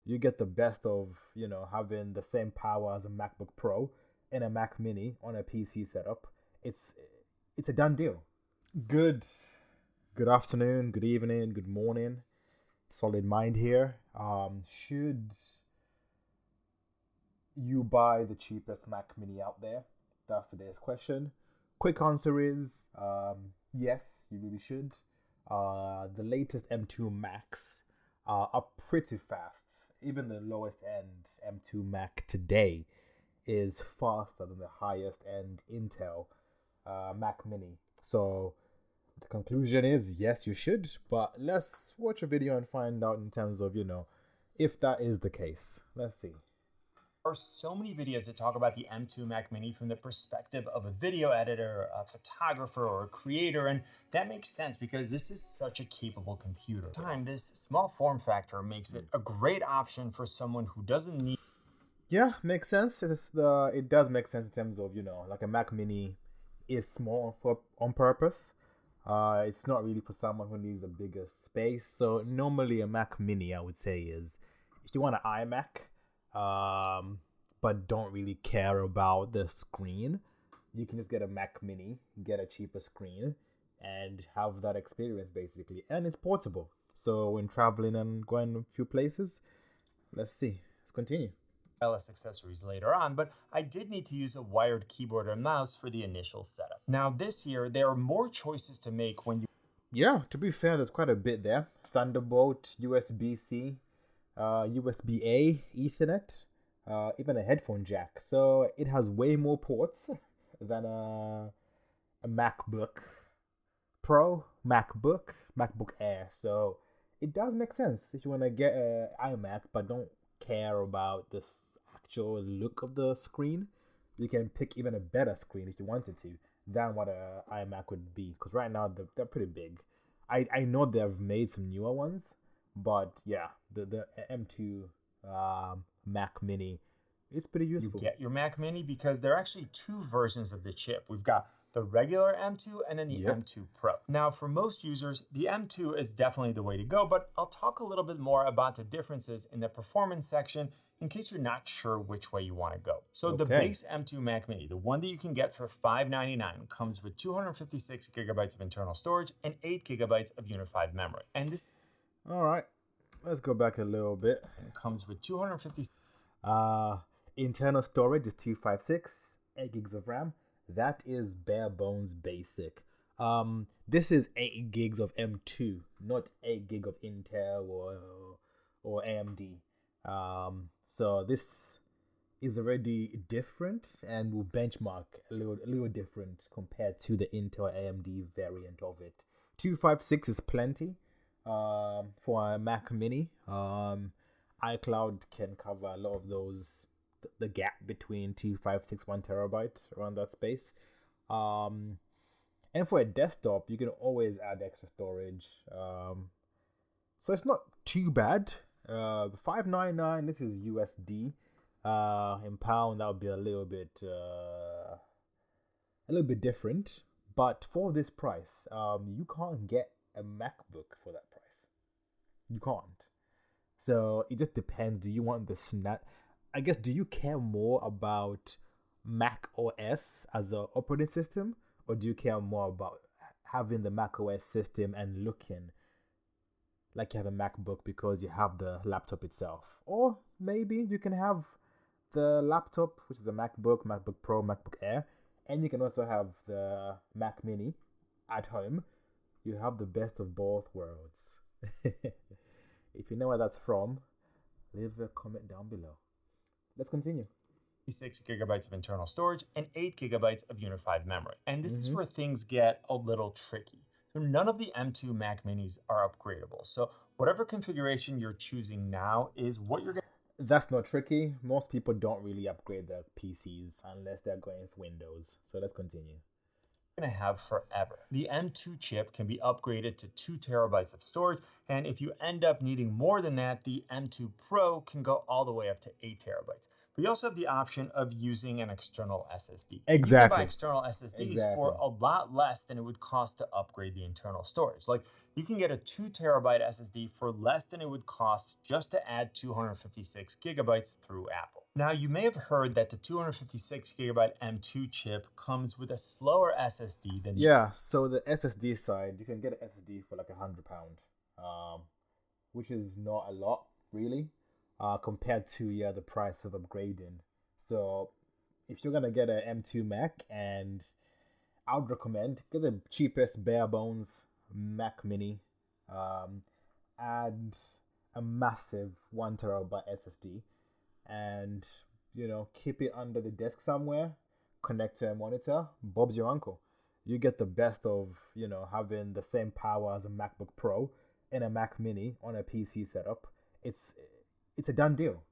you get the best of, having the same power as a MacBook Pro and a Mac Mini on a PC setup. It's it's a done deal. Good good afternoon, good evening, good morning. Solid Mind here. Should you buy the cheapest Mac Mini out there? That's today's question. Quick answer is yes, you really should. The latest M2 Macs are pretty fast. Even the lowest end M2 Mac today is faster than the highest end Intel Mac Mini. So the conclusion is yes, you should, but let's watch a video and find out in terms of, if that is the case. Let's see. There are so many videos that talk about the M2 Mac Mini from the perspective of a video editor, a photographer, or a creator, and that makes sense because this is such a capable computer. This small form factor makes it a great option for someone who doesn't need. Yeah, makes sense. It does make sense in terms of, like a Mac Mini is small for on purpose. It's not really for someone who needs a bigger space. So normally a Mac Mini, I would say, is if you want an iMac, but don't really care about the screen, you can just get a Mac Mini, get a cheaper screen, and have that experience basically. And it's portable. So when traveling and going a few places, let's see. Let's continue. Wireless accessories later on, but I did need to use a wired keyboard and mouse for the initial setup. Now this year, there are more choices to make when you. Yeah, to be fair, there's quite a bit there. Thunderbolt, USB-C, USB-A, Ethernet, even a headphone jack. So it has way more ports than a MacBook Pro, MacBook Air. So it does make sense if you want to get an iMac but don't care about the actual look of the screen. You can pick even a better screen if you wanted to than what a iMac would be, because right now they're pretty big. I know they've made some newer ones, but yeah, the M2 Mac Mini is pretty useful. You get your Mac Mini because there are actually two versions of the chip. We've got the regular M2 and then the M2 Pro. Now, for most users, the M2 is definitely the way to go, but I'll talk a little bit more about the differences in the performance section in case you're not sure which way you want to go. So the base M2 Mac Mini, the one that you can get for $599, comes with 256 gigabytes of internal storage and 8 gigabytes of unified memory. And this All right, let's go back a little bit. Comes with 250. Internal storage is 256, 8 gigs of RAM. That is bare bones basic. This is 8 gigs of M2, not 8 gig of Intel or AMD. So this is already different and will benchmark a little different compared to the Intel AMD variant of it. 256 is plenty for a Mac Mini. iCloud can cover a lot of those, the gap between 256 1 terabyte, around that space. And for a desktop, you can always add extra storage. So it's not too bad. 599. This is USD. In pound, that would be a little bit different. But for this price, you can't get a MacBook for that price. You can't. So it just depends. Do you want the snap? I guess, do you care more about Mac OS as an operating system, or do you care more about having the Mac OS system and looking like you have a MacBook because you have the laptop itself? Or maybe you can have the laptop, which is a MacBook, MacBook Pro, MacBook Air, and you can also have the Mac Mini at home. You have the best of both worlds. If you know where that's from, leave a comment down below. Let's continue. 6 gigabytes of internal storage and 8 gigabytes of unified memory. And this is where things get a little tricky. So none of the M2 Mac Minis are upgradable. So whatever configuration you're choosing now is what you're going to. That's not tricky. Most people don't really upgrade their PCs unless they're going for Windows. So let's continue. going to have forever. The M2 chip can be upgraded to 2 terabytes of storage, and if you end up needing more than that, the M2 Pro can go all the way up to 8 terabytes. But you also have the option of using an external SSD. Exactly. You can buy external SSDs for a lot less than it would cost to upgrade the internal storage. Like, you can get a 2 terabyte SSD for less than it would cost just to add 256 gigabytes through Apple. Now, you may have heard that the 256 gigabyte M2 chip comes with a slower SSD than so the SSD side, you can get an SSD for like £100, which is not a lot really, compared to the price of upgrading. So if you're gonna get an M2 Mac, and I would recommend get the cheapest bare bones Mac Mini, add a massive 1 terabyte SSD, and keep it under the desk somewhere, connect to a monitor. Bob's your uncle. You get the best of having the same power as a MacBook Pro and a Mac Mini on a PC setup. It's a done deal.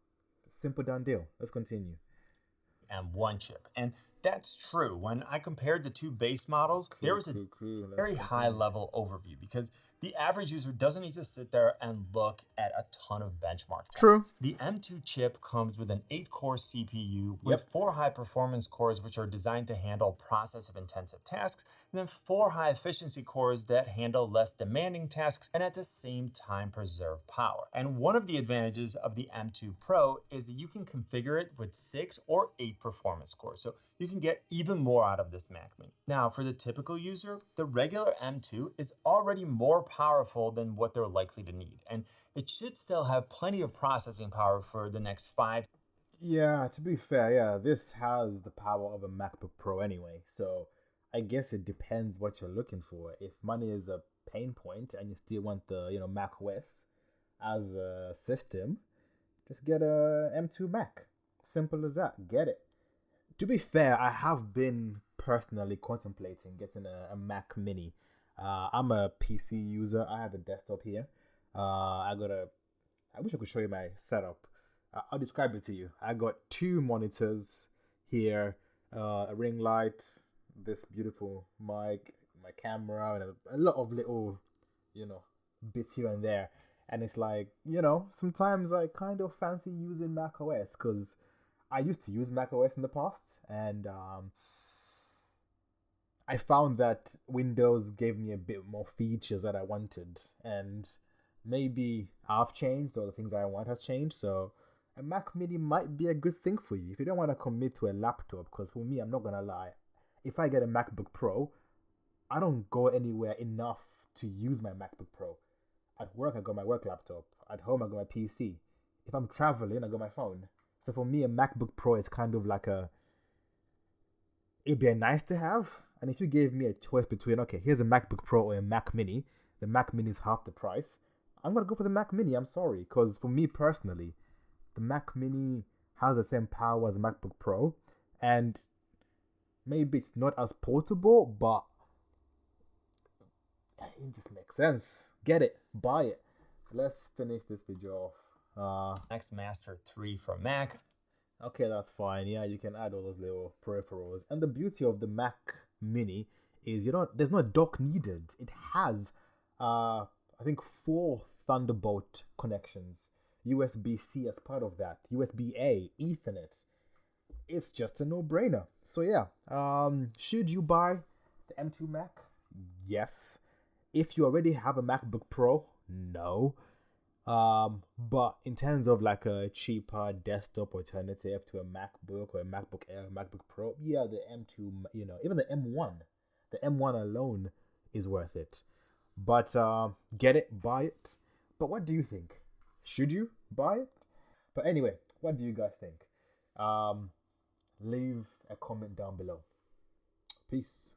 Simple done deal. Let's continue. M1 chip. And that's true. When I compared the two base models, there was a very high level overview, because the average user doesn't need to sit there and look at a ton of benchmark tests. True. The M2 chip comes with an 8-core CPU with 4 high-performance cores, which are designed to handle processor-intensive tasks, and then 4 high-efficiency cores that handle less demanding tasks and at the same time preserve power. And one of the advantages of the M2 Pro is that you can configure it with 6 or 8 performance cores, so you can get even more out of this Mac Mini. Now, for the typical user, the regular M2 is already more powerful than what they're likely to need, and it should still have plenty of processing power for the next 5. Yeah, to be fair, this has the power of a MacBook Pro anyway, so I guess it depends what you're looking for. If money is a pain point and you still want the Mac OS as a system, just get a M2 Mac. Simple as that. Get it. To be fair, I have been personally contemplating getting a Mac Mini. I'm a PC user. I have a desktop here. I wish I could show you my setup. I'll describe it to you. I got 2 monitors here, a ring light, this beautiful mic, my camera, and a lot of little, bits here and there. And it's like, sometimes I kind of fancy using Mac OS, because I used to use Mac OS in the past, and I found that Windows gave me a bit more features that I wanted, and maybe I've changed, or the things I want has changed. So a Mac Mini might be a good thing for you if you don't want to commit to a laptop. Because for me, I'm not gonna lie, if I get a MacBook Pro, I don't go anywhere enough to use my MacBook Pro. At work, I got my work laptop. At home, I got my PC. If I'm traveling, I got my phone. So for me, a MacBook Pro is kind of like it'd be a nice to have. And if you gave me a choice between, okay, here's a MacBook Pro or a Mac Mini, the Mac Mini is half the price, I'm going to go for the Mac Mini. I'm sorry. Because for me personally, the Mac Mini has the same power as a MacBook Pro. And maybe it's not as portable, but it just makes sense. Get it. Buy it. Let's finish this video off. X Master 3 for Mac. Okay, that's fine. Yeah, you can add all those little peripherals. And the beauty of the Mac Mini is there's no dock needed. It has I think 4 Thunderbolt connections, USB-C as part of that, USB-A, Ethernet. It's just a no-brainer. So yeah, should you buy the M2 Mac? Yes. If you already have a MacBook Pro, no. But in terms of like a cheaper desktop alternative to a MacBook or a MacBook Air, MacBook Pro, yeah, the M2, even the M1 alone is worth it. But get it, buy it. But what do you think? Should you buy it? But anyway, what do you guys think? Leave a comment down below. Peace.